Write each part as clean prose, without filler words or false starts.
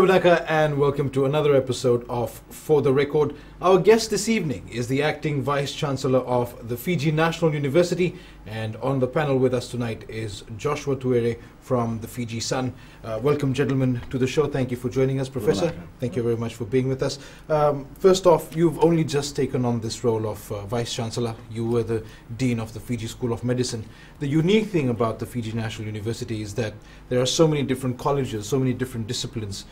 Naka, and welcome to another episode of For the Record. Our guest this evening is the acting Vice-Chancellor of the Fiji National University, and on the panel with us tonight is Joshua Tuere from the Fiji Sun. Welcome, gentlemen, to the show. Thank you for joining us, Professor. Thank you very much for being with us. First off, you've only just taken on this role of Vice-Chancellor. You were the Dean of the Fiji School of Medicine. The unique thing about the Fiji National University is that there are so many different colleges, so many different disciplines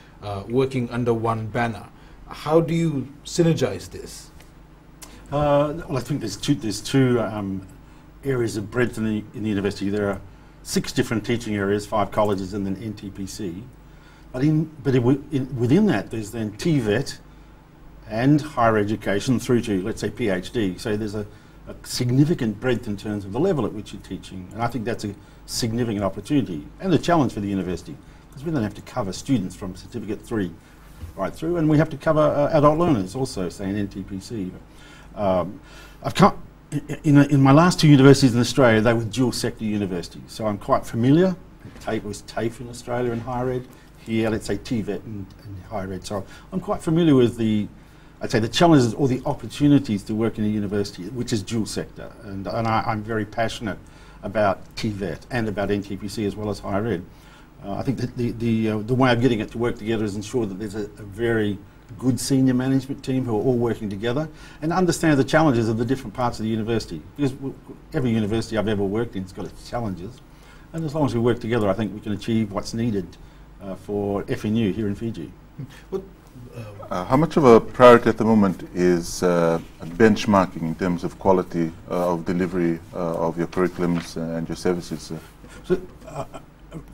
working under one banner. How do you synergize this? Well, I think there's two areas of breadth in the university. There are 6 different teaching areas, 5 colleges and then NTPC. But within that, there's then TVET and higher education through to, let's say, PhD. So there's a significant breadth in terms of the level at which you're teaching. And I think that's a significant opportunity and a challenge for the university, because we don't have to cover students from Certificate 3 right through, and we have to cover adult learners also, say in NTPC. In my last 2 universities in Australia, they were dual sector universities, so I'm quite familiar. It was TAFE in Australia and higher ed. Here, let's say TVET and higher ed. So I'm quite familiar with the challenges or the opportunities to work in a university which is dual sector, and I'm very passionate about TVET and about NTPC as well as higher ed. I think that the way of getting it to work together is ensure that there's a very good senior management team who are all working together and understand the challenges of the different parts of the university. Because every university I've ever worked in has got its challenges, and as long as we work together, I think we can achieve what's needed for FNU here in Fiji. How much of a priority at the moment is benchmarking in terms of quality of delivery of your curriculums and your services? So,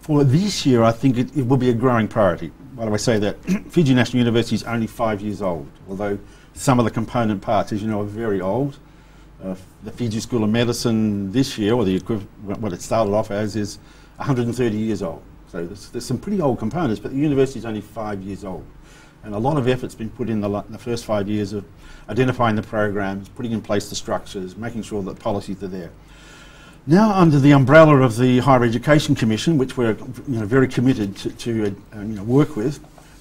for this year, I think it will be a growing priority. Why do I say that? Fiji National University is only 5 years old, although some of the component parts, as you know, are very old. The Fiji School of Medicine this year, or what it started off as, is 130 years old. So there's some pretty old components, but the university is only 5 years old. And a lot of effort's been put in the first 5 years of identifying the programs, putting in place the structures, making sure that policies are there. Now, under the umbrella of the Higher Education Commission, which we're very committed to work with,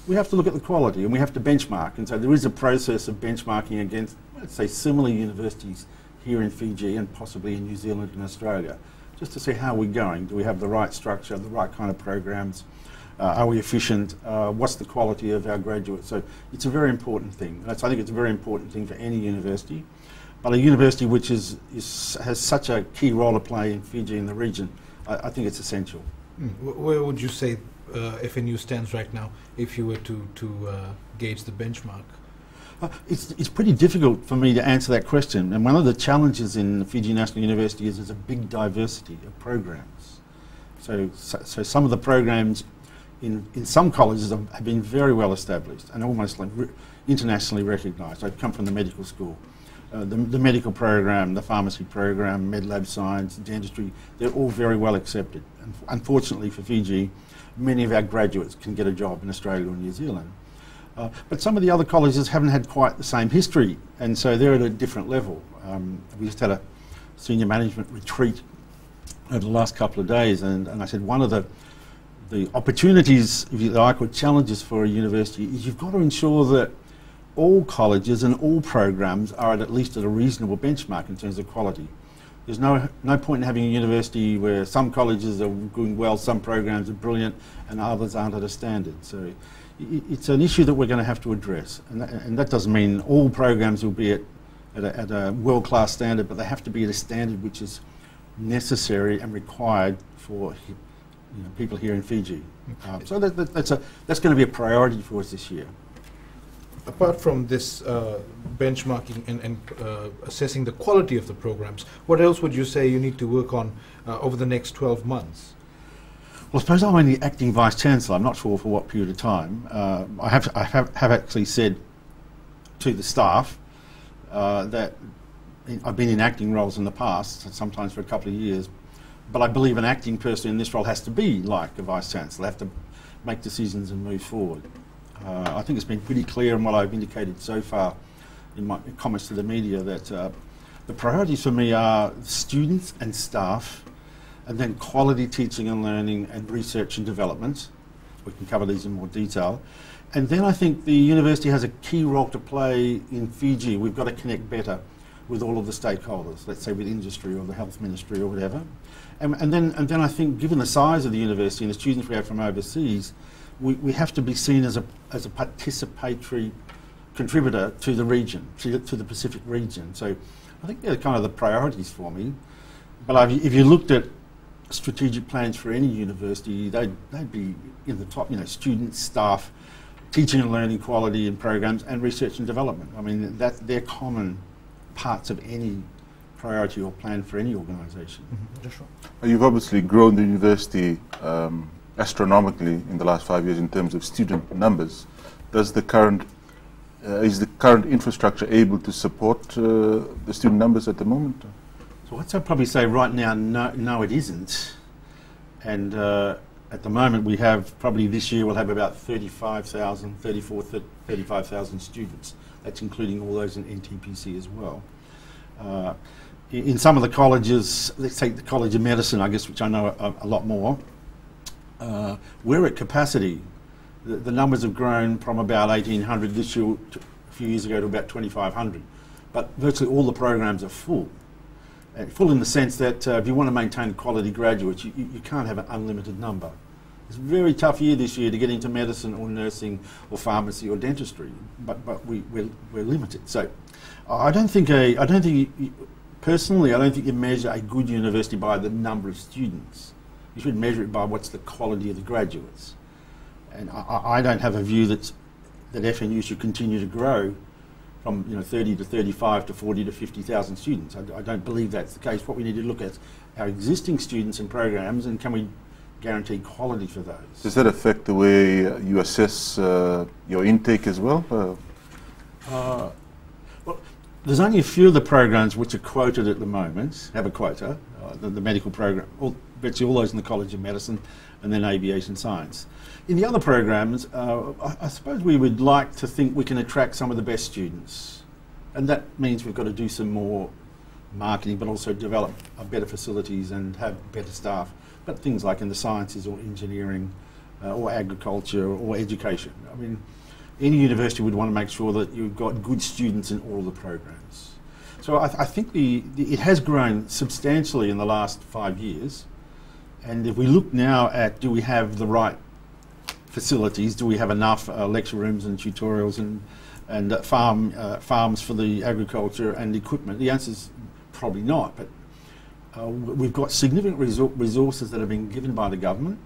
we have to look at the quality and we have to benchmark. And so there is a process of benchmarking against, let's say, similar universities here in Fiji and possibly in New Zealand and Australia, just to see how we're going. Do we have the right structure, the right kind of programs? Are we efficient? What's the quality of our graduates? So it's a very important thing. I think it's a very important thing for any university. But a university which has such a key role to play in Fiji and the region, I think it's essential. Where would you say FNU stands right now if you were to gauge the benchmark? It's pretty difficult for me to answer that question. And one of the challenges in Fiji National University is there's a big diversity of programs. So some of the programs in some colleges have been very well established and almost like internationally recognised. I come from the medical school. The medical program, the pharmacy program, med lab science, dentistry, they're all very well accepted. And unfortunately for Fiji, many of our graduates can get a job in Australia or New Zealand. But some of the other colleges haven't had quite the same history, and so they're at a different level. We just had a senior management retreat over the last couple of days, and I said one of the opportunities, if you like, or challenges for a university is you've got to ensure that all colleges and all programs are at least at a reasonable benchmark in terms of quality. There's no point in having a university where some colleges are doing well, some programs are brilliant, and others aren't at a standard. So it's an issue that we're going to have to address, and that doesn't mean all programs will be at a world-class standard, but they have to be at a standard which is necessary and required for people here in Fiji. So that's going to be a priority for us this year. Apart from this benchmarking and assessing the quality of the programs, what else would you say you need to work on over the next 12 months? Well, I suppose I'm only acting Vice-Chancellor. I'm not sure for what period of time. I have actually said to the staff that I've been in acting roles in the past, sometimes for a couple of years, but I believe an acting person in this role has to be like a Vice-Chancellor, have to make decisions and move forward. I think it's been pretty clear in what I've indicated so far in my comments to the media that the priorities for me are students and staff, and then quality teaching and learning and research and development, we can cover these in more detail. And then I think the university has a key role to play in Fiji. We've got to connect better with all of the stakeholders, let's say with industry or the health ministry or whatever. And then I think, given the size of the university and the students we have from overseas, we have to be seen as a participatory contributor to the region, to the Pacific region. So I think they're kind of the priorities for me. But if you looked at strategic plans for any university, they'd be in the top, students, staff, teaching and learning quality in programs, and research and development. I mean, they're common parts of any priority or plan for any organisation. You've obviously grown the university astronomically in the last 5 years in terms of student numbers. Is the current infrastructure able to support the student numbers at the moment? So I'd probably say right now, no, it isn't. And at the moment, we have probably this year we'll have about 35,000 students. That's including all those in NTPC as well. In some of the colleges, let's take the College of Medicine, I guess, which I know a lot more, we're at capacity. The numbers have grown from about 1,800 this year, a few years ago, to about 2,500. But virtually all the programs are full. Full in the sense that if you want to maintain quality graduates, you can't have an unlimited number. It's a very tough year this year to get into medicine or nursing or pharmacy or dentistry, but we're limited. So personally, I don't think you measure a good university by the number of students. You should measure it by what's the quality of the graduates. And I don't have a view that FNU should continue to grow from 30 to 35 to 40 to 50,000 students. I don't believe that's the case. What we need to look at is our existing students and programs, and can we guarantee quality for those. Does that affect the way you assess your intake as well? Well, there's only a few of the programs which are quoted at the moment, have a quota, the medical program, virtually all those in the College of Medicine, and then aviation science. In the other programs, I suppose we would like to think we can attract some of the best students. And that means we've got to do some more marketing, but also develop better facilities and have better staff. But things like in the sciences or engineering or agriculture or education. I mean, any university would want to make sure that you've got good students in all the programs. So I think it has grown substantially in the last 5 years. And if we look now at, do we have the right facilities, do we have enough lecture rooms and tutorials and farms for the agriculture and equipment, the answer is probably not. But we've got significant resources that have been given by the government,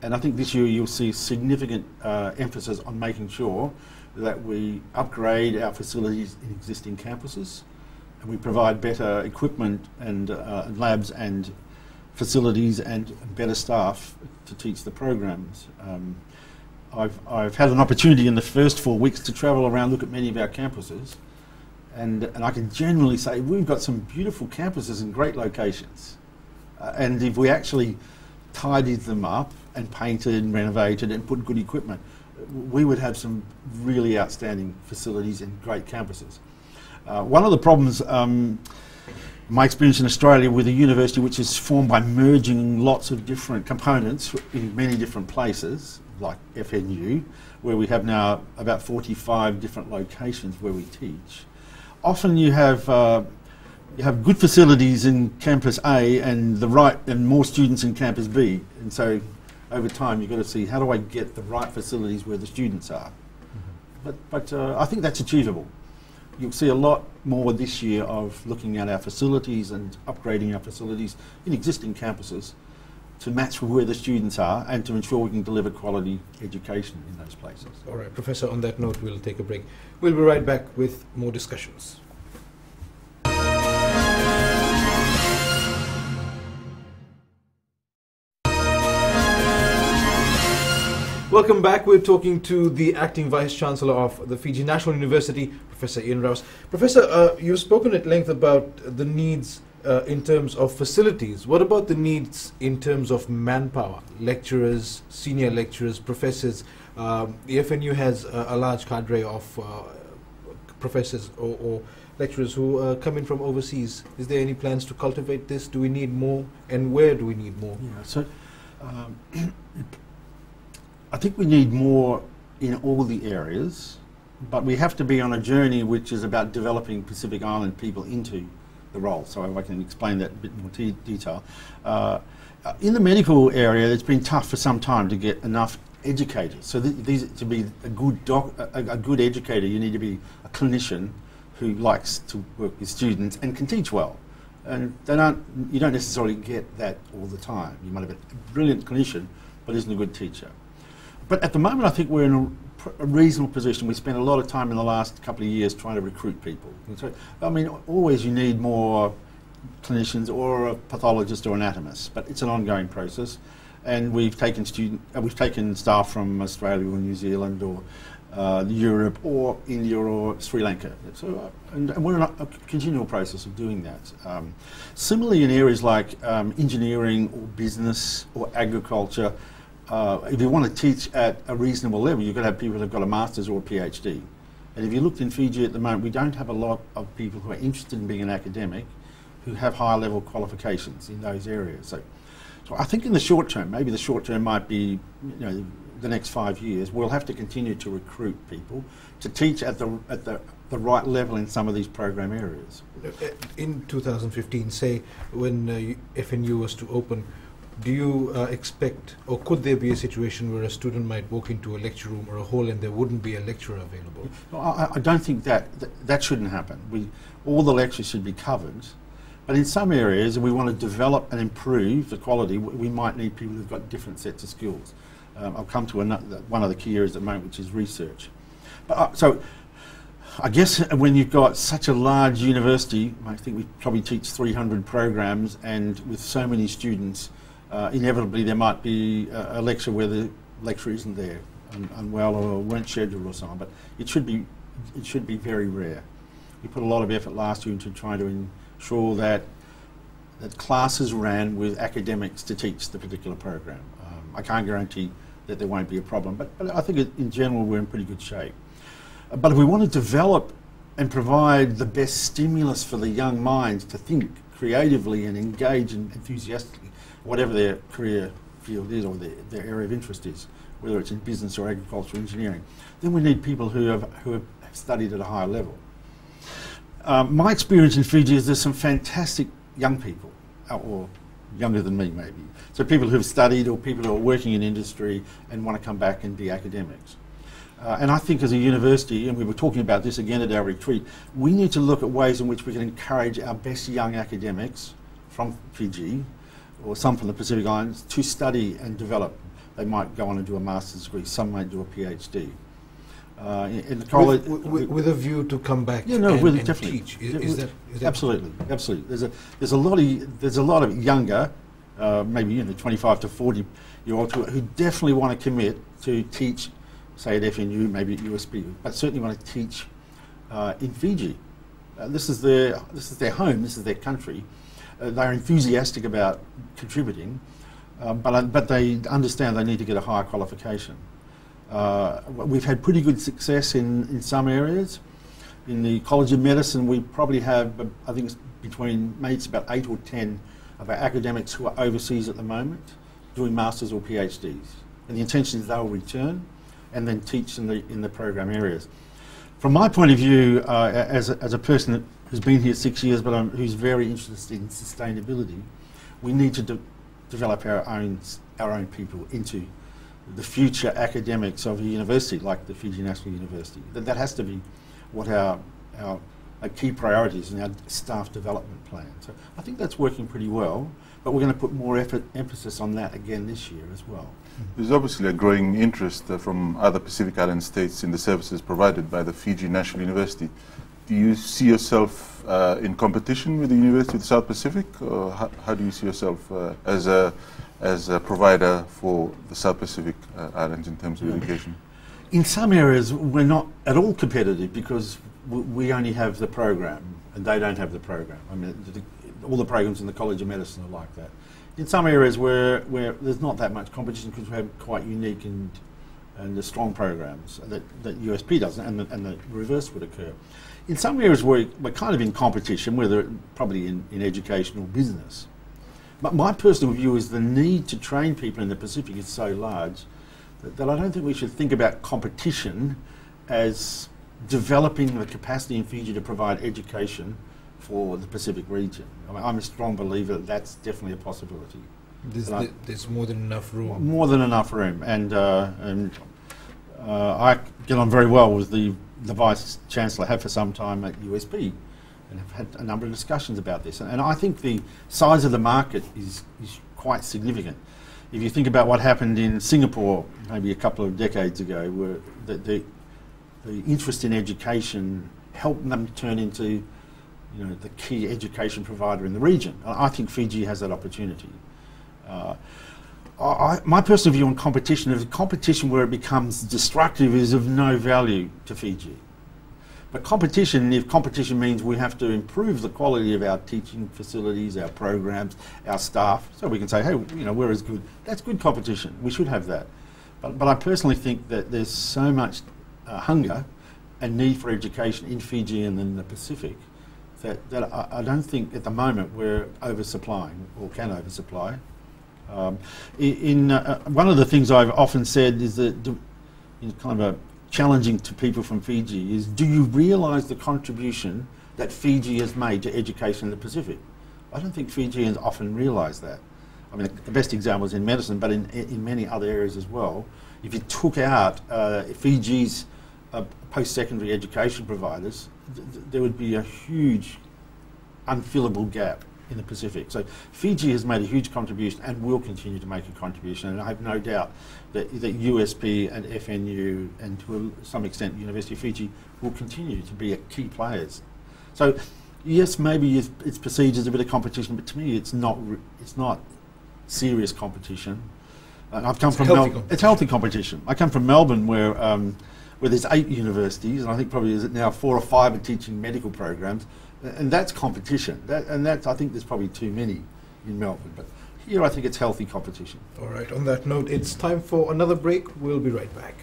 and I think this year you'll see significant emphasis on making sure that we upgrade our facilities in existing campuses, and we provide better equipment and labs and facilities and better staff to teach the programs. I've had an opportunity in the first 4 weeks to travel around, look at many of our campuses, and I can generally say we've got some beautiful campuses in great locations. And if we actually tidied them up and painted and renovated and put good equipment, we would have some really outstanding facilities and great campuses. One of the problems, my experience in Australia with a university which is formed by merging lots of different components in many different places, like FNU, where we have now about 45 different locations where we teach. Often you have good facilities in campus A and more students in campus B, and so over time you've got to see, how do I get the right facilities where the students are? But I think that's achievable. You'll see a lot more this year of looking at our facilities and upgrading our facilities in existing campuses to match where the students are and to ensure we can deliver quality education in those places. All right, Professor, on that note, we'll take a break. We'll be right back with more discussions. Welcome back. We're talking to the Acting Vice-Chancellor of the Fiji National University, Professor Ian Rouse. Professor, you've spoken at length about the needs in terms of facilities. What about the needs in terms of manpower? Lecturers, senior lecturers, professors. The FNU has a large cadre of professors or lecturers who come in from overseas. Is there any plans to cultivate this? Do we need more? And where do we need more? Yeah, so I think we need more in all the areas, but we have to be on a journey which is about developing Pacific Island people into the role. So if I can explain that in a bit more detail. In the medical area, it's been tough for some time to get enough educators. So these, to be a good educator, you need to be a clinician who likes to work with students and can teach well. And you don't necessarily get that all the time. You might have a brilliant clinician, but isn't a good teacher. But at the moment, I think we're in a reasonable position. We spent a lot of time in the last couple of years trying to recruit people. And so, I mean, always you need more clinicians or a pathologist or anatomist, but it's an ongoing process. And we've taken staff from Australia or New Zealand or Europe or India or Sri Lanka. So, and we're in a continual process of doing that. Similarly, in areas like engineering or business or agriculture, if you want to teach at a reasonable level, you've got to have people who've got a master's or a PhD. And if you looked in Fiji at the moment, we don't have a lot of people who are interested in being an academic who have higher level qualifications in those areas. So I think in the short term, maybe the short term might be, the next 5 years, we'll have to continue to recruit people to teach at the right level in some of these program areas. In 2015, say when FNU was to open, do you expect, or could there be a situation where a student might walk into a lecture room or a hall and there wouldn't be a lecturer available? No, I don't think that shouldn't happen. All the lectures should be covered, but in some areas, if we want to develop and improve the quality, we might need people who've got different sets of skills. I'll come to one of the key areas at the moment, which is research. But, so I guess when you've got such a large university, I think we probably teach 300 programs, and with so many students, inevitably there might be a lecture where the lecturer isn't there, unwell or weren't scheduled or something. But it should be very rare. We put a lot of effort last year into trying to ensure that classes ran with academics to teach the particular program. I can't guarantee that there won't be a problem, but I think in general we're in pretty good shape. But if we want to develop and provide the best stimulus for the young minds to think creatively and engage enthusiastically, whatever their career field is or their area of interest is, whether it's in business or agriculture or engineering, then we need people who have studied at a higher level. My experience in Fiji is there's some fantastic young people, or younger than me maybe. So people who have studied or people who are working in industry and want to come back and be academics. And I think as a university, and we were talking about this again at our retreat, we need to look at ways in which we can encourage our best young academics from Fiji, or some from the Pacific Islands, to study and develop. They might go on and do a master's degree, some might do a PhD. In the college, with a view to come back and teach. Is that absolutely. There's a lot of younger, maybe 25 to 40-year-olds who definitely want to commit to teach, say at FNU, maybe at USB, but certainly want to teach in Fiji. This is their home. This is their country. They're enthusiastic about contributing, but they understand they need to get a higher qualification. We've had pretty good success in some areas. In the College of Medicine, we probably have, I think, it's about 8 or 10 of our academics who are overseas at the moment, doing masters or PhDs. And the intention is they'll return and then teach in the program areas. From my point of view, as a person who's been here 6 years, but who's very interested in sustainability, we need to develop our own people into the future academics of a university like the Fiji National University. That has to be what our key priorities in our staff development plan. So I think that's working pretty well, but we're going to put more emphasis on that again this year as well. There's obviously a growing interest from other Pacific Island states in the services provided by the Fiji National University. Do you see yourself in competition with the University of the South Pacific, or how do you see yourself as a provider for the South Pacific Islands in terms of education? In some areas, we're not at all competitive because we only have the program and they don't have the program. I mean, all the programs in the College of Medicine are like that. In some areas where there's not that much competition because we have quite unique and the strong programs that USP doesn't, and the reverse would occur. In some areas we're kind of in competition, whether probably in education or business. But my personal view is the need to train people in the Pacific is so large that I don't think we should think about competition as developing the capacity in Fiji to provide education for the Pacific region. I mean, I'm a strong believer that that's definitely a possibility. There's more than enough room. More than enough room, and I get on very well with the Vice Chancellor, have for some time at USP, and have had a number of discussions about this. And I think the size of the market is quite significant. If you think about what happened in Singapore maybe a couple of decades ago, where the interest in education helped them turn into the key education provider in the region. I think Fiji has that opportunity. My personal view on competition is competition where it becomes destructive is of no value to Fiji. But competition, if competition means we have to improve the quality of our teaching facilities, our programs, our staff, so we can say, hey, we're as good. That's good competition. We should have that. But I personally think that there's so much hunger and need for education in Fiji and in the Pacific that I don't think at the moment we're oversupplying or can oversupply. One of the things I've often said is that kind of challenging to people from Fiji is, do you realise the contribution that Fiji has made to education in the Pacific? I don't think Fijians often realise that. I mean, the best example is in medicine, but in many other areas as well. If you took out Fiji's post-secondary education providers, there would be a huge unfillable gap in the Pacific. So Fiji has made a huge contribution and will continue to make a contribution, and I have no doubt that USP and FNU and to some extent University of Fiji will continue to be key players. So yes, maybe it's perceived as a bit of competition, but to me it's not serious competition. I've come from Melbourne. It's healthy competition. I come from Melbourne where there's 8 universities, and I think probably is it now 4 or 5 are teaching medical programs. And that's competition. I think there's probably too many in Melbourne. But here I think it's healthy competition. All right, on that note, it's time for another break. We'll be right back.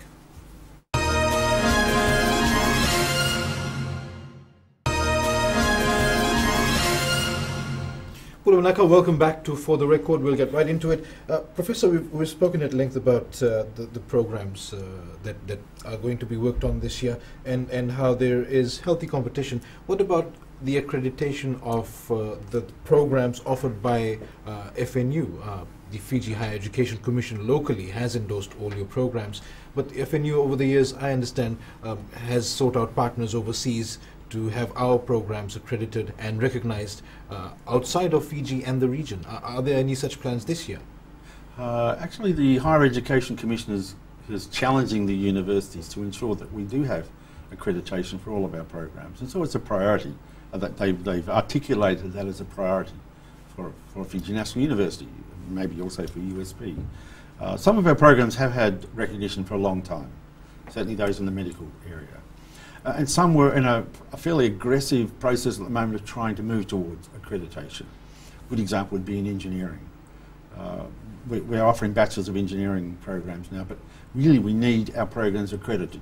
Pulavanaka, welcome back to For the Record. We'll get right into it. Professor, we've spoken at length about the programs that are going to be worked on this year and how there is healthy competition. What about the accreditation of the programs offered by FNU? The Fiji Higher Education Commission locally has endorsed all your programs, but FNU over the years, I understand, has sought out partners overseas to have our programs accredited and recognized outside of Fiji and the region. Are there any such plans this year? Actually, the Higher Education Commission is challenging the universities to ensure that we do have accreditation for all of our programs, and so it's a priority. That they've articulated that as a priority for Fiji National University, maybe also for USP. Some of our programs have had recognition for a long time, certainly those in the medical area. And some were in a fairly aggressive process at the moment of trying to move towards accreditation. A good example would be in engineering. We're offering Bachelors of Engineering programs now, but really we need our programs accredited.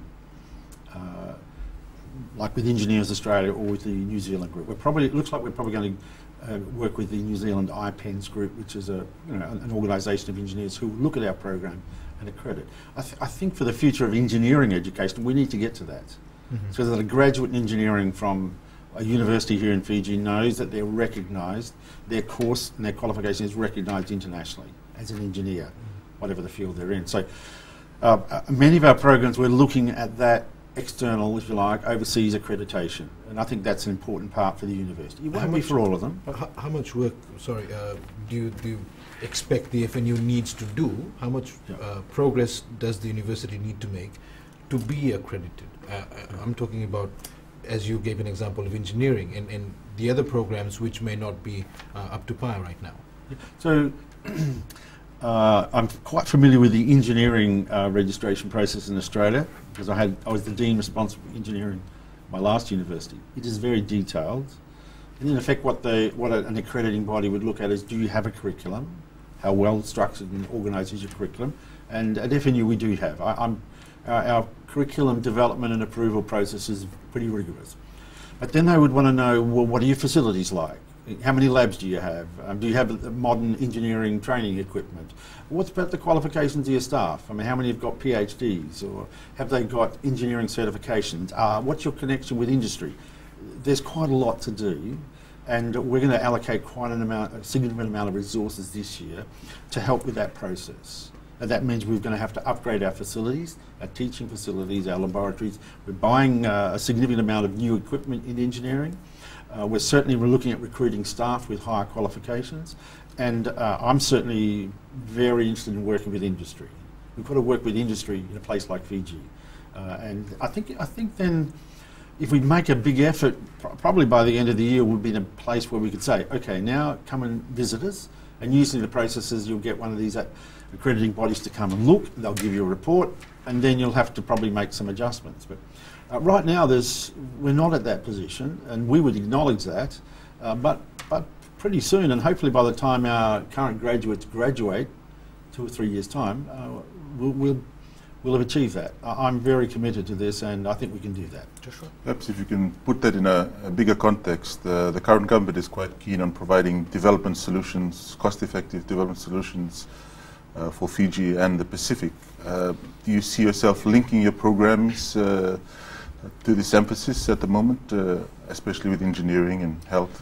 Like with Engineers Australia or with the New Zealand group. It looks like we're probably going to work with the New Zealand IPENS group, which is an organisation of engineers who look at our program and accredit. I think for the future of engineering education, we need to get to that. Mm-hmm. So that a graduate in engineering from a university here in Fiji knows that they're recognised, their course and their qualification is recognised internationally as an engineer, whatever the field they're in. So many of our programs, we're looking at that external, if you like, overseas accreditation, and I think that's an important part for the university. It won't be for all of them. How much work, do you expect the FNU needs to do? How much progress does the university need to make to be accredited? I'm talking about, as you gave an example of engineering and the other programs which may not be up to par right now. So I'm quite familiar with the engineering registration process in Australia because I was the dean responsible for engineering at my last university. It is very detailed. And in effect what an accrediting body would look at is, do you have a curriculum? How well structured and organised is your curriculum? And at FNU we do have. Our curriculum development and approval process is pretty rigorous. But then they would want to know, well, what are your facilities like? How many labs do you have? Do you have modern engineering training equipment? What's about the qualifications of your staff? I mean, how many have got PhDs, or have they got engineering certifications? What's your connection with industry? There's quite a lot to do, and we're going to allocate a significant amount of resources this year to help with that process. And that means we're going to have to upgrade our facilities, our teaching facilities, our laboratories. We're buying a significant amount of new equipment in engineering. We're looking at recruiting staff with higher qualifications, and I'm certainly very interested in working with industry. We've got to work with industry in a place like Fiji, and I think then if we make a big effort, probably by the end of the year we'll be in a place where we could say, okay, now come and visit us, and using the processes you'll get one of these accrediting bodies to come and look. They'll give you a report, and then you'll have to probably make some adjustments. But right now, we're not at that position, and we would acknowledge that. But pretty soon, and hopefully by the time our current graduates graduate, 2 or 3 years' time, we'll have achieved that. I'm very committed to this, and I think we can do that. Joshua? Perhaps if you can put that in a bigger context, the current government is quite keen on providing development solutions, cost-effective development solutions for Fiji and the Pacific. Do you see yourself linking your programs to this emphasis at the moment, especially with engineering and health?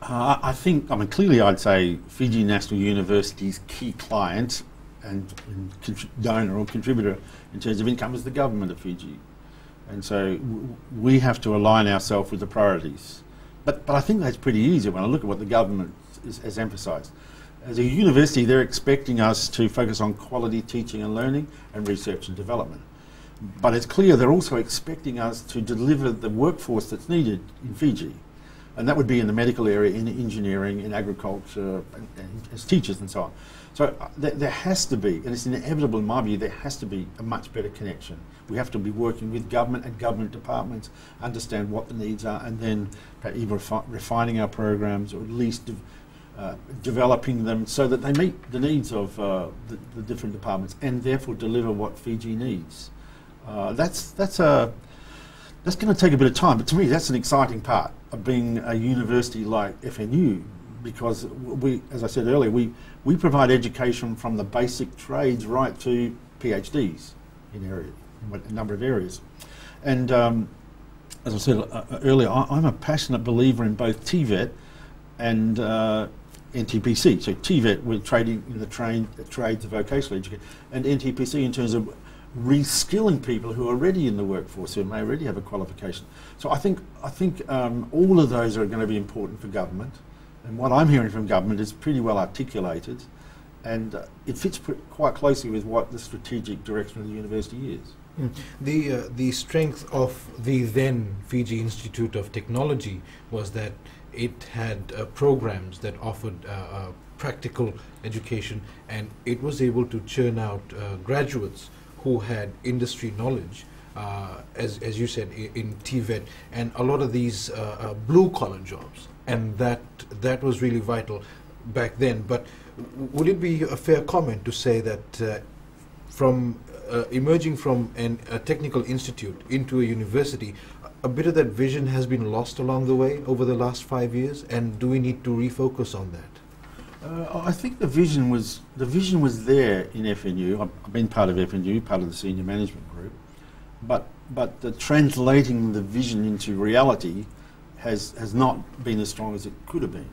I think, clearly I'd say Fiji National University's key client and donor or contributor in terms of income is the government of Fiji. And so we have to align ourselves with the priorities. But I think that's pretty easy when I look at what the government has emphasised. As a university, they're expecting us to focus on quality teaching and learning and research and development. But it's clear they're also expecting us to deliver the workforce that's needed in Fiji. And that would be in the medical area, in engineering, in agriculture, and as teachers and so on. So there has to be, and it's inevitable in my view, there has to be a much better connection. We have to be working with government and government departments, understand what the needs are, and then either refining our programs or at least developing them so that they meet the needs of the different departments and therefore deliver what Fiji needs. That's going to take a bit of time, but to me that's an exciting part of being a university like FNU, because as I said earlier, we provide education from the basic trades right to PhDs in a number of areas. And as I said earlier, I'm a passionate believer in both TVET and NTPC. So TVET, we're trading in the trades of vocational education, and NTPC in terms of reskilling people who are already in the workforce, who may already have a qualification. So I think all of those are going to be important for government, and what I'm hearing from government is pretty well articulated, and it fits quite closely with what the strategic direction of the university is. The strength of the then Fiji Institute of Technology was that it had programs that offered practical education, and it was able to churn out graduates who had industry knowledge, as you said, in TVET, and a lot of these blue-collar jobs, and that was really vital back then. But would it be a fair comment to say that from emerging from a technical institute into a university, a bit of that vision has been lost along the way over the last 5 years, and do we need to refocus on that? I think the vision was there in FNU. I've been part of FNU, part of the senior management group, but the translating the vision into reality has not been as strong as it could have been.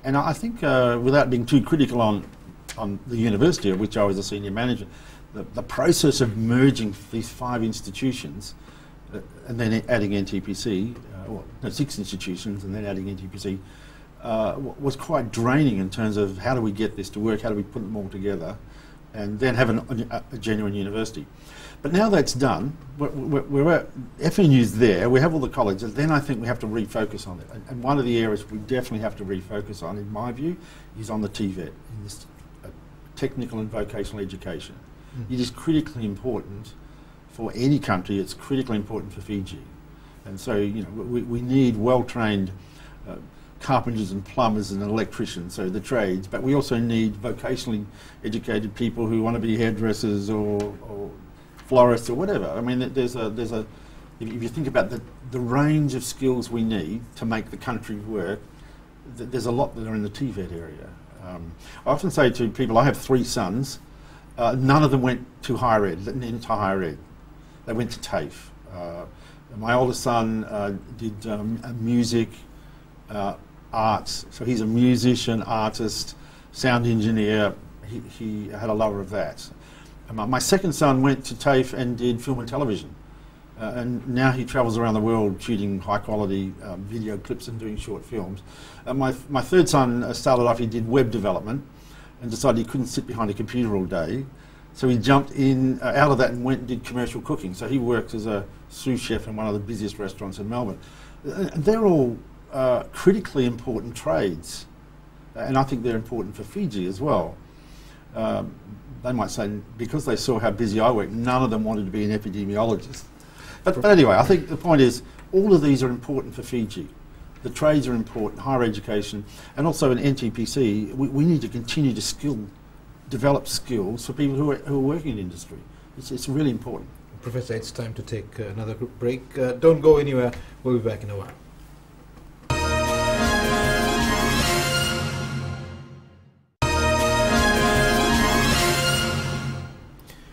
And I think, without being too critical on the university, of which I was a senior manager, the process of merging these 5 institutions and then adding NTPC, 6 institutions and then adding NTPC, was quite draining in terms of how do we get this to work, how do we put them all together, and then have a genuine university. But now that's done, FNU's there, we have all the colleges, then I think we have to refocus on it. And one of the areas we definitely have to refocus on, in my view, is on the TVET, in this technical and vocational education. It is critically important for any country, it's critically important for Fiji. And so, we need well-trained carpenters and plumbers and electricians, so the trades, but we also need vocationally educated people who want to be hairdressers or florists or whatever. I mean, there's a if you think about the range of skills we need to make the country work, there's a lot that are in the TVET area. I often say to people, I have 3 sons. None of them went to higher ed, into higher ed. They went to TAFE. My oldest son did music, arts, so he's a musician, artist, sound engineer. He had a lover of that. My second son went to TAFE and did film and television. And now he travels around the world shooting high quality video clips and doing short films. My third son started off, he did web development and decided he couldn't sit behind a computer all day. So he jumped in out of that and went and did commercial cooking. So he works as a sous chef in one of the busiest restaurants in Melbourne. They're all critically important trades. And I think they're important for Fiji as well. They might say, because they saw how busy I work, none of them wanted to be an epidemiologist. But anyway, I think the point is, all of these are important for Fiji. The trades are important, higher education, and also in NTPC, we need to continue to develop skills for people who are working in industry. It's really important. Professor, it's time to take another break. Don't go anywhere. We'll be back in a while.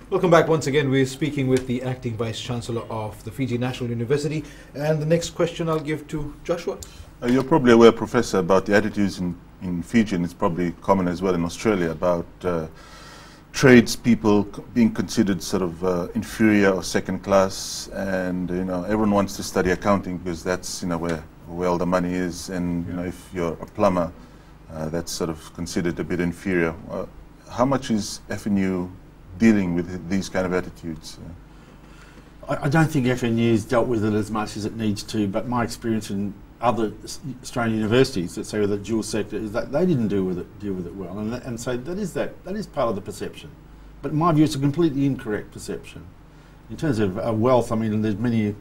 Welcome back once again. We're speaking with the Acting Vice-Chancellor of the Fiji National University. And the next question I'll give to Joshua. You're probably aware, Professor, about the attitudes in Fiji, and it's probably common as well in Australia, about tradespeople being considered sort of inferior or second class. And, everyone wants to study accounting because that's, where all the money is. And, if you're a plumber, that's sort of considered a bit inferior. How much is FNU dealing with these kind of attitudes? I don't think FNU's dealt with it as much as it needs to, but my experience in other Australian universities that say with the dual sector is that they didn't deal with it well, and so that is part of the perception. But in my view, it's a completely incorrect perception. In terms of wealth, I mean, there's many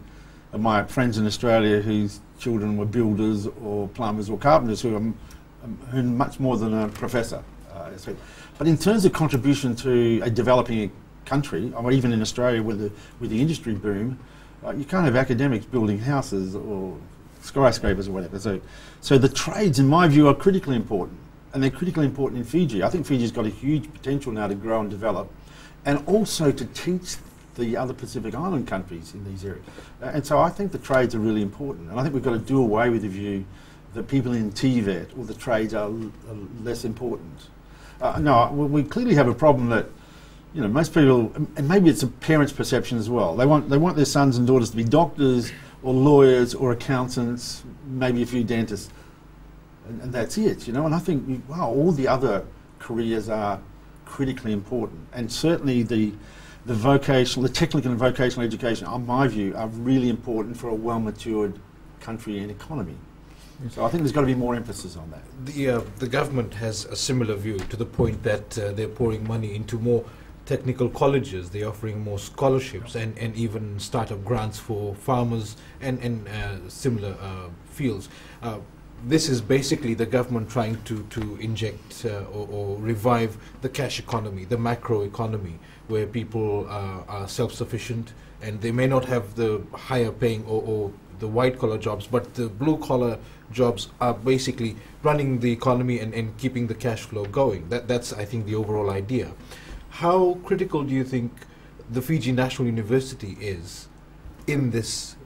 of my friends in Australia whose children were builders or plumbers or carpenters who earn much more than a professor. But in terms of contribution to a developing country, or even in Australia with the industry boom, you can't have academics building houses or skyscrapers or whatever. So the trades, in my view, are critically important, and they're critically important in Fiji. I think Fiji's got a huge potential now to grow and develop, and also to teach the other Pacific Island countries in these areas. And so I think the trades are really important, and I think we've got to do away with the view that people in TVET or the trades are less important. No, we clearly have a problem that, most people, and maybe it's a parent's perception as well. They want their sons and daughters to be doctors or lawyers or accountants, maybe a few dentists, and that's it. And I think, all the other careers are critically important, and certainly the technical and vocational education, in my view, are really important for a well-matured country and economy. So I think there's got to be more emphasis on that. The government has a similar view, to the point that they're pouring money into more technical colleges. They're offering more scholarships and even startup grants for farmers and similar fields. This is basically the government trying to inject or revive the cash economy, the macro economy, where people are self-sufficient, and they may not have the higher paying or the white-collar jobs, but the blue-collar jobs are basically running the economy and keeping the cash flow going. That's, I think, the overall idea. How critical do you think the Fiji National University is in this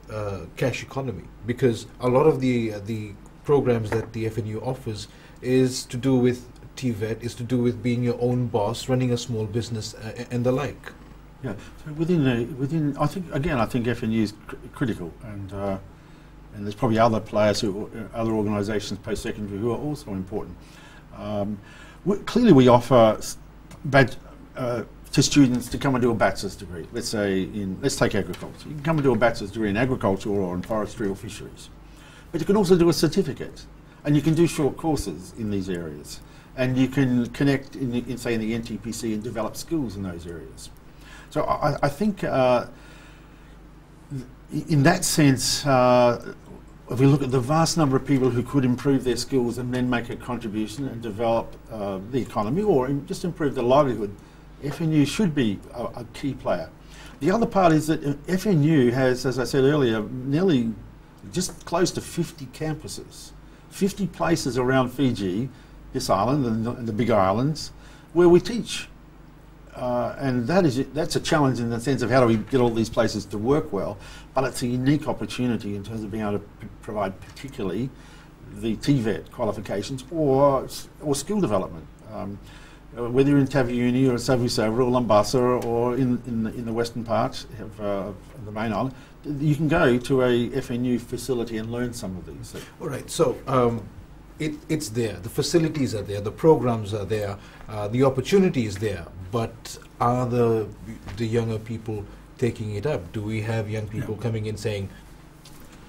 cash economy? Because a lot of the programs that the FNU offers is to do with TVET, is to do with being your own boss, running a small business, and the like. Yeah, so within I think FNU is critical, and there's probably other players other organisations post-secondary who are also important. Clearly, we offer to students to come and do a bachelor's degree. Let's take agriculture. You can come and do a bachelor's degree in agriculture or in forestry or fisheries, but you can also do a certificate, and you can do short courses in these areas, and you can connect in the NTPC and develop skills in those areas. So I think in that sense, if we look at the vast number of people who could improve their skills and then make a contribution and develop the economy or just improve their livelihood, FNU should be a key player. The other part is that FNU has, as I said earlier, nearly just close to 50 campuses, 50 places around Fiji, this island and the big islands, where we teach. And that's a challenge in the sense of how do we get all these places to work well, but it's a unique opportunity in terms of being able to provide particularly the TVET qualifications or skill development. Whether you're in Taveuni or Savusava or Lambasa or in the western part of the main island, you can go to a FNU facility and learn some of these. All right, so it's there, the facilities are there, the programs are there, the opportunity is there, but are the younger people taking it up? Do we have young people coming in saying,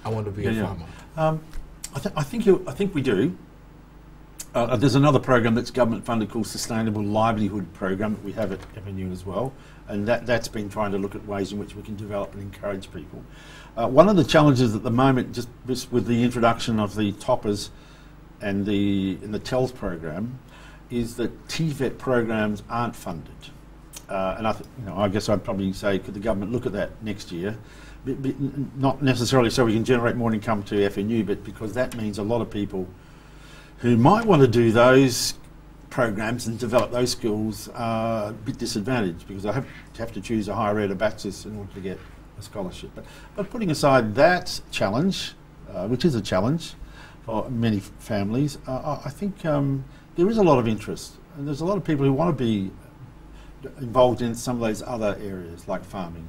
I want to be a farmer? I think we do. There's another program that's government funded called Sustainable Livelihood Program that we have at FNU as well, and that's been trying to look at ways in which we can develop and encourage people. One of the challenges at the moment, just with the introduction of the toppers and the TELS program, is that TVET programs aren't funded. And I guess I'd probably say, could the government look at that next year? Not necessarily so we can generate more income to FNU, but because that means a lot of people who might want to do those programs and develop those skills are a bit disadvantaged because I have to choose a higher ed or bachelor's in order to get a scholarship. But putting aside that challenge, which is a challenge for many families, I think there is a lot of interest, and there's a lot of people who want to be involved in some of those other areas like farming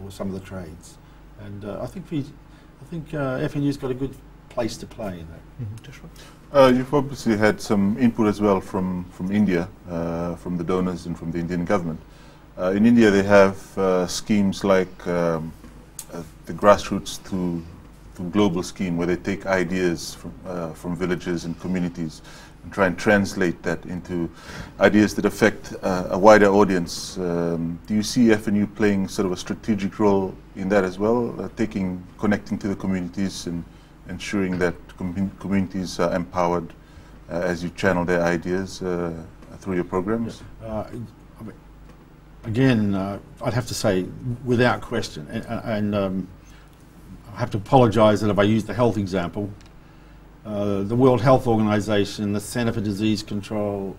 or some of the trades, and I think FNU's got a good place to play in that. Joshua? You've obviously had some input as well from India, from the donors and from the Indian government. In India they have schemes like the grassroots to global scheme, where they take ideas from villages and communities and try and translate that into ideas that affect a wider audience. Do you see FNU playing sort of a strategic role in that as well, connecting to the communities and ensuring that communities are empowered as you channel their ideas through your programs? Again, I'd have to say, without question, and I have to apologise that if I use the health example, the World Health Organization, the Center for Disease Control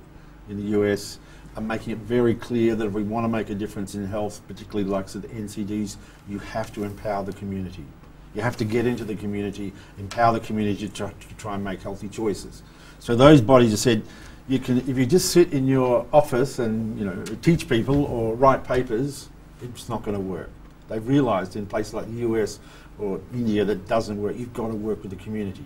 in the US are making it very clear that if we want to make a difference in health, particularly like the NCDs, you have to empower the community. You have to get into the community, empower the community to try and make healthy choices. So those bodies have said, if you just sit in your office and teach people or write papers, it's not going to work. They've realised in places like the US or India that doesn't work. You've got to work with the community.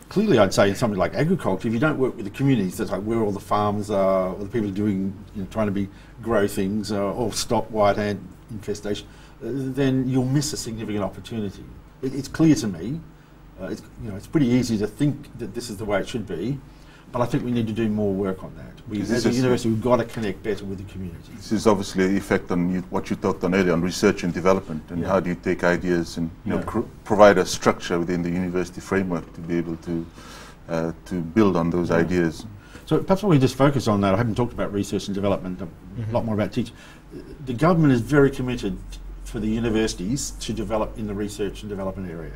Clearly, I'd say in something like agriculture, if you don't work with the communities, that's like where all the farms are, or the people doing, trying to grow things, or stop white ant infestation, then you'll miss a significant opportunity. It's clear to me. It's pretty easy to think that this is the way it should be, but I think we need to do more work on that. As a university, we've got to connect better with the community. This is obviously an effect on what you talked on earlier on research and development, and how do you take ideas and provide a structure within the university framework to be able to build on those ideas. So perhaps when we just focus on that, I haven't talked about research and development, a lot more about teaching. The government is very committed for the universities to develop in the research and development area.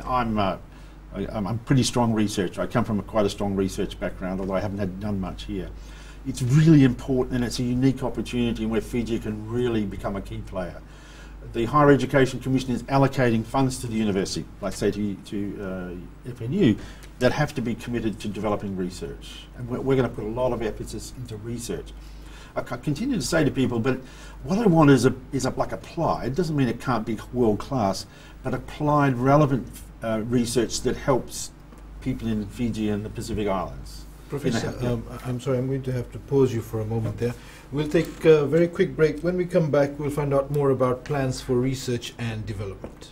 I'm a pretty strong researcher. I come from quite a strong research background, although I haven't done much here. It's really important, and it's a unique opportunity where Fiji can really become a key player. The Higher Education Commission is allocating funds to the university, like say to FNU, that have to be committed to developing research. And we're going to put a lot of emphasis into research. I continue to say to people, but what I want is like applied. It doesn't mean it can't be world class, but applied, relevant research that helps people in Fiji and the Pacific Islands. Professor, I'm sorry, I'm going to have to pause you for a moment there. We'll take a very quick break. When we come back, we'll find out more about plans for research and development.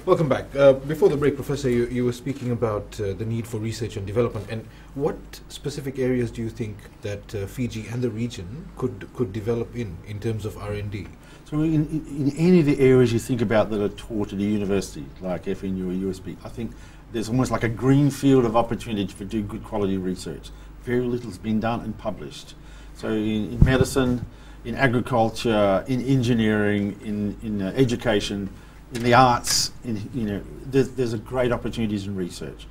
Welcome back. Before the break, Professor, you were speaking about the need for research and development. And what specific areas do you think that Fiji and the region could develop in terms of R&D? So in any of the areas you think about that are taught at a university, like FNU or USB, I think there's almost like a green field of opportunity to do good quality research. Very little has been done and published. So in medicine, in agriculture, in engineering, in education, in the arts, there's a great opportunities in research.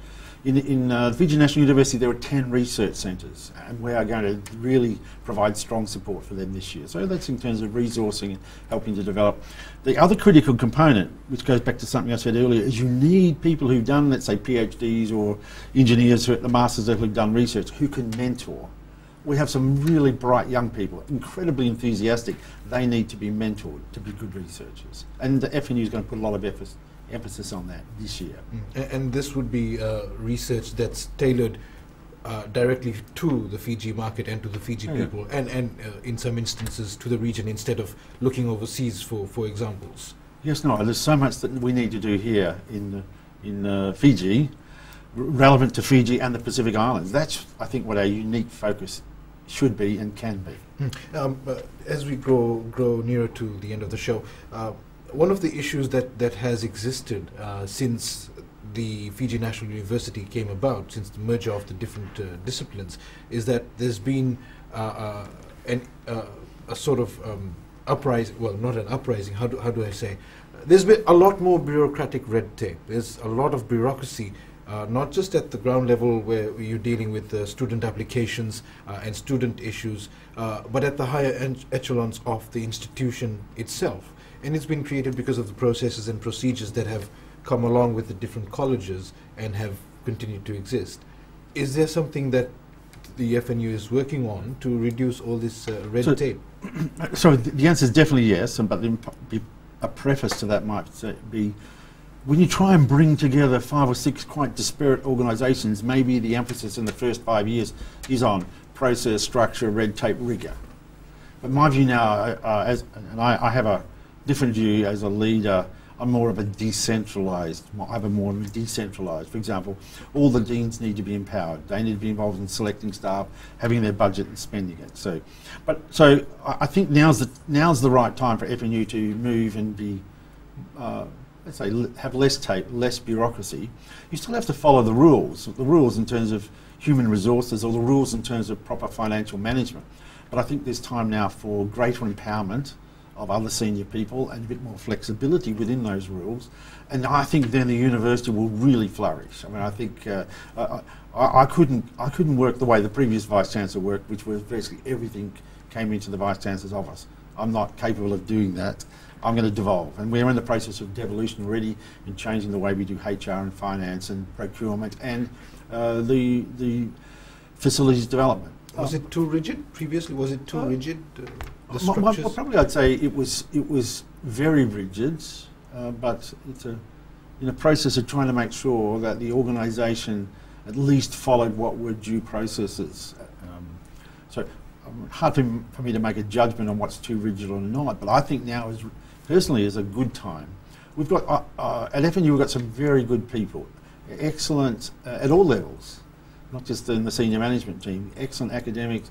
In Fiji National University, there are 10 research centres, and we are going to really provide strong support for them this year. So that's in terms of resourcing and helping to develop. The other critical component, which goes back to something I said earlier, is you need people who've done, let's say, PhDs or engineers who at the master's level who've done research, who can mentor. We have some really bright young people, incredibly enthusiastic. They need to be mentored to be good researchers. And the FNU is going to put a lot of emphasis on that this year. And this would be research that's tailored directly to the Fiji market and to the Fiji people, and in some instances to the region, instead of looking overseas for examples. Yes, no, there's so much that we need to do here in Fiji, relevant to Fiji and the Pacific Islands. That's, I think, what our unique focus should be and can be. As we grow nearer to the end of the show, one of the issues that has existed since the Fiji National University came about, since the merger of the different disciplines, is that there's been a sort of uprising, well, not an uprising, how do I say? There's been a lot more bureaucratic red tape. There's a lot of bureaucracy, not just at the ground level where you're dealing with student applications and student issues, but at the higher echelons of the institution itself. And it's been created because of the processes and procedures that have come along with the different colleges and have continued to exist. Is there something that the FNU is working on to reduce all this red tape? So the answer is definitely yes, but a preface to that might be, when you try and bring together 5 or 6 quite disparate organisations, maybe the emphasis in the first 5 years is on process, structure, red tape, rigour. But my view now, I have a different view as a leader. I'm more of a decentralised. I have a more decentralised. For example, all the deans need to be empowered. They need to be involved in selecting staff, having their budget and spending it. So I think now's the right time for FNU to move and be, let's say, have less tape, less bureaucracy. You still have to follow the rules in terms of human resources, or the rules in terms of proper financial management. But I think there's time now for greater empowerment of other senior people and a bit more flexibility within those rules, and I think then the university will really flourish. I mean, I think I couldn't work the way the previous Vice Chancellor worked, which was basically everything came into the Vice Chancellor's office. I'm not capable of doing that. I'm going to devolve, and we're in the process of devolution already in changing the way we do HR and finance and procurement and the facilities development. Was it too rigid previously? Was it too rigid? The structures? Well, probably I'd say it was very rigid, but it's in a process of trying to make sure that the organisation at least followed what were due processes. So hard for me to make a judgment on what's too rigid or not, but I think now personally is a good time. We've got at FNU we've got some very good people, excellent at all levels, not just in the senior management team, excellent academics,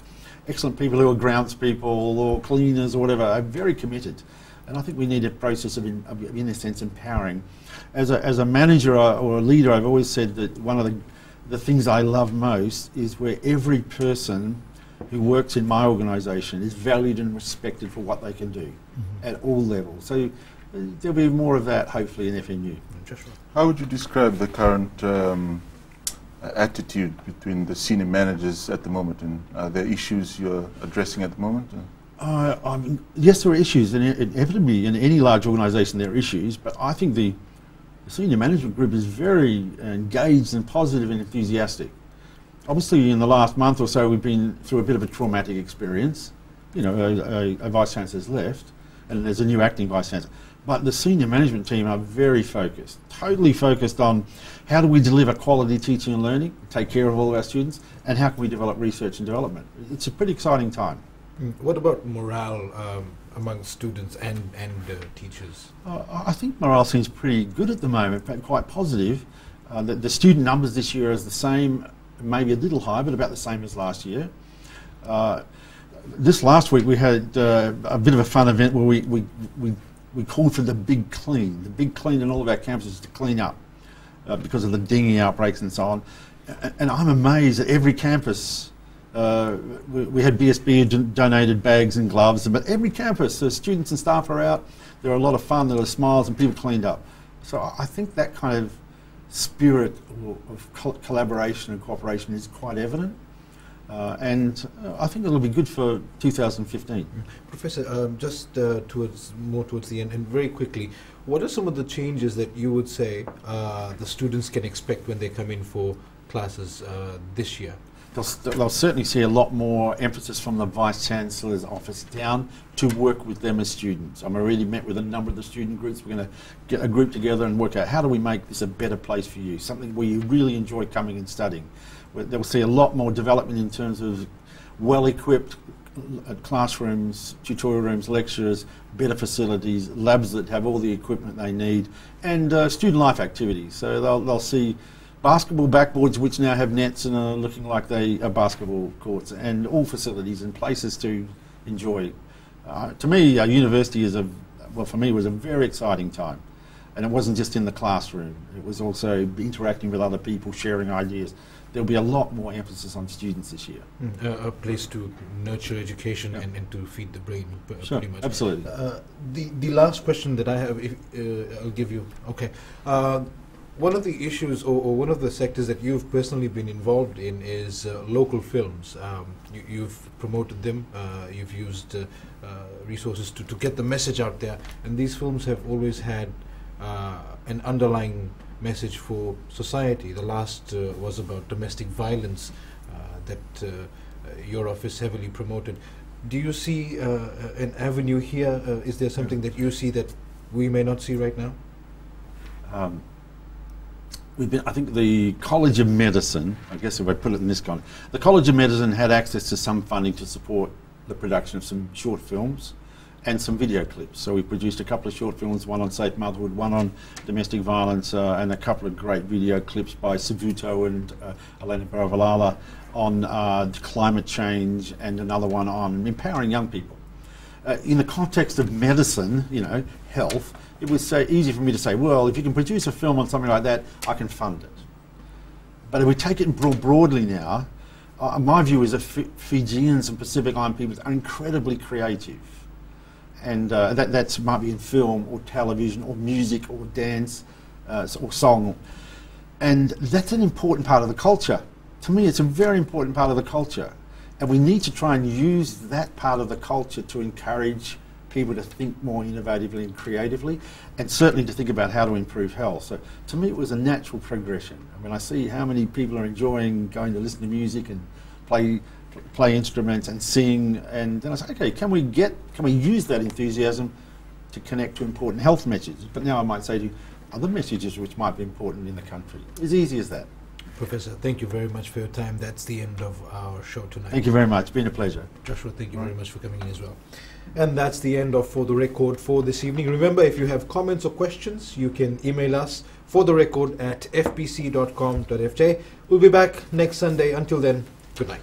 excellent people who are grounds people or cleaners or whatever, are very committed. And I think we need a process of, in a sense, empowering. As a manager or a leader, I've always said that one of the things I love most is where every person who works in my organisation is valued and respected for what they can do at all levels. So there'll be more of that, hopefully, in FNU. How would you describe the current attitude between the senior managers at the moment, and are there issues you're addressing at the moment? Yes, there are issues, and inevitably in any large organisation there are issues, but I think the senior management group is very engaged and positive and enthusiastic. Obviously in the last month or so we've been through a bit of a traumatic experience. You know, a Vice Chancellor's left and there's a new acting Vice Chancellor. But the senior management team are very focused, totally focused on how do we deliver quality teaching and learning, take care of all of our students, and how can we develop research and development. It's a pretty exciting time. What about morale among students and teachers? I think morale seems pretty good at the moment, quite positive. The student numbers this year is the same, maybe a little higher, but about the same as last year. This last week we had a bit of a fun event where we called for the big clean in all of our campuses to clean up because of the dengue outbreaks and so on. And I'm amazed at every campus. We had BSB donated bags and gloves, but every campus, the students and staff are out. There are a lot of fun, there are smiles, and people cleaned up. So I think that kind of spirit of collaboration and cooperation is quite evident. And I think it'll be good for 2015. Professor, just towards the end, and very quickly, what are some of the changes that you would say the students can expect when they come in for classes this year? They'll certainly see a lot more emphasis from the Vice-Chancellor's office down to work with them as students. I've already met with a number of the student groups. We're going to get a group together and work out how do we make this a better place for you, something where you really enjoy coming and studying. They'll see a lot more development in terms of well-equipped classrooms, tutorial rooms, lectures, better facilities, labs that have all the equipment they need, and student life activities. So they'll see basketball backboards which now have nets and are looking like they are basketball courts, and all facilities and places to enjoy. To me, university for me was a very exciting time. And it wasn't just in the classroom, it was also interacting with other people, sharing ideas. There'll be a lot more emphasis on students this year. A place to nurture education and to feed the brain, sure, pretty much. Absolutely. The last question that I have, I'll give you. Okay. One of the issues or one of the sectors that you've personally been involved in is local films. You've promoted them, you've used resources to get the message out there, and these films have always had an underlying message for society. The last was about domestic violence that your office heavily promoted. Do you see an avenue here? Is there something that you see that we may not see right now? I think the College of Medicine, I guess if I put it in this kind, the College of Medicine had access to some funding to support the production of some short films and some video clips. So we produced a couple of short films, one on safe motherhood, one on domestic violence, and a couple of great video clips by Savuto and Elena Baravalala on climate change, and another one on empowering young people. In the context of medicine, health, it was so easy for me to say, well, if you can produce a film on something like that, I can fund it. But if we take it broadly now, my view is that Fijians and Pacific Island peoples are incredibly creative. And that might be in film or television or music or dance or song. And that's an important part of the culture. To me, it's a very important part of the culture. And we need to try and use that part of the culture to encourage people to think more innovatively and creatively, and certainly to think about how to improve health. So to me, it was a natural progression. I mean, I see how many people are enjoying going to listen to music and play instruments and sing, and then I say, okay, can we use that enthusiasm to connect to important health messages? But now I might say to you, other messages which might be important in the country. As easy as that. Professor, thank you very much for your time. That's the end of our show tonight. Thank you very much. It's been a pleasure. Joshua, thank you very much for coming in as well. And that's the end of For the Record for this evening. Remember, if you have comments or questions, you can email us fortherecord@fbc.com.fj. We'll be back next Sunday. Until then, good night.